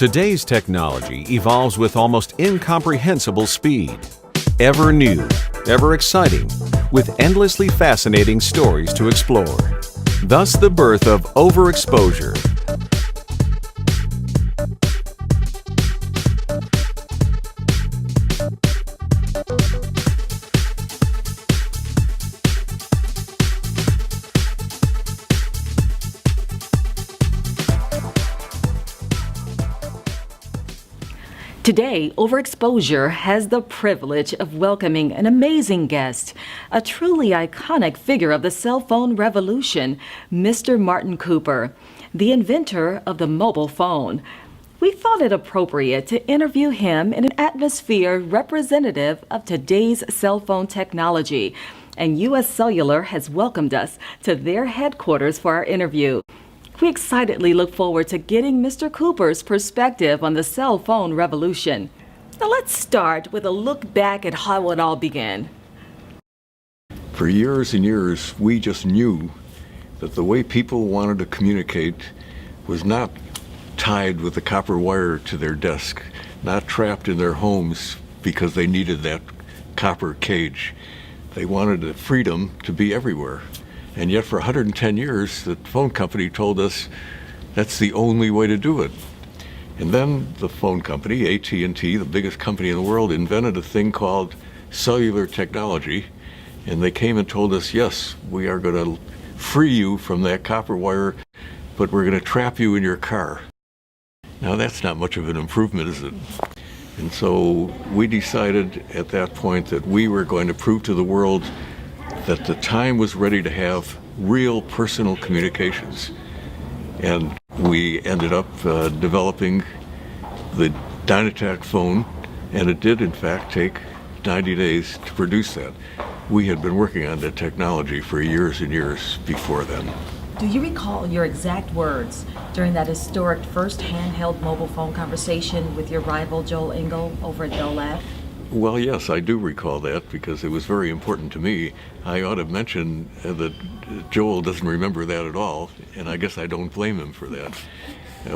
Today's technology evolves with almost incomprehensible speed. Ever new, ever exciting, with endlessly fascinating stories to explore. Thus the birth of Overexposure. Today, Overexposure has the privilege of welcoming an amazing guest, a truly iconic figure of the cell phone revolution, Mr. Martin Cooper, the inventor of the mobile phone. We thought it appropriate to interview him in an atmosphere representative of today's cell phone technology, and USCellular has welcomed us to their headquarters for our interview. We excitedly look forward to getting Mr. Cooper's perspective on the cell phone revolution. Now let's start with a look back at how it all began. For years and years, we just knew that the way people wanted to communicate was not tied with the copper wire to their desk, not trapped in their homes because they needed that copper cage. They wanted the freedom to be everywhere. And yet for 110 years, the phone company told us that's the only way to do it. And then the phone company, AT&T, the biggest company in the world, invented a thing called cellular technology. And they came and told us, yes, we are going to free you from that copper wire, but we're going to trap you in your car. Now that's not much of an improvement, is it? And so we decided at that point that we were going to prove to the world that the time was ready to have real personal communications. And we ended up developing the Dynatac phone, and it did in fact take 90 days to produce that. We had been working on that technology for years and years before then. Do you recall your exact words during that historic first handheld mobile phone conversation with your rival Joel Engel over at Bell Labs? Well, yes, I do recall that because it was very important to me. I ought to mention that Joel doesn't remember that at all, and I guess I don't blame him for that.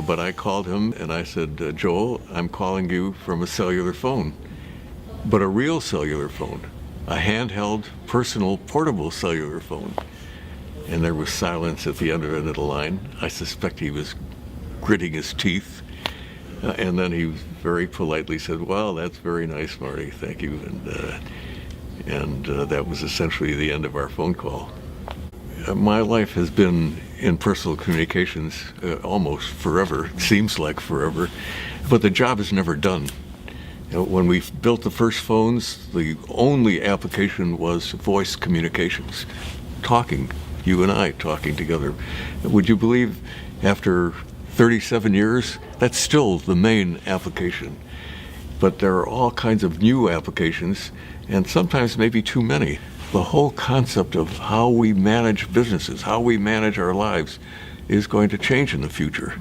But I called him and I said, Joel, I'm calling you from a cellular phone, but a real cellular phone, a handheld, personal, portable cellular phone. And there was silence at the end of the line. I suspect he was gritting his teeth. And then he very politely said, well, that's very nice, Marty, thank you. And that was essentially the end of our phone call. My life has been in personal communications almost forever. It seems like forever, but the job is never done. When we built the first phones, the only application was voice communications, talking, you and I talking together. Would you believe after 37 years, that's still the main application. But there are all kinds of new applications, and sometimes maybe too many. The whole concept of how we manage businesses, how we manage our lives, is going to change in the future.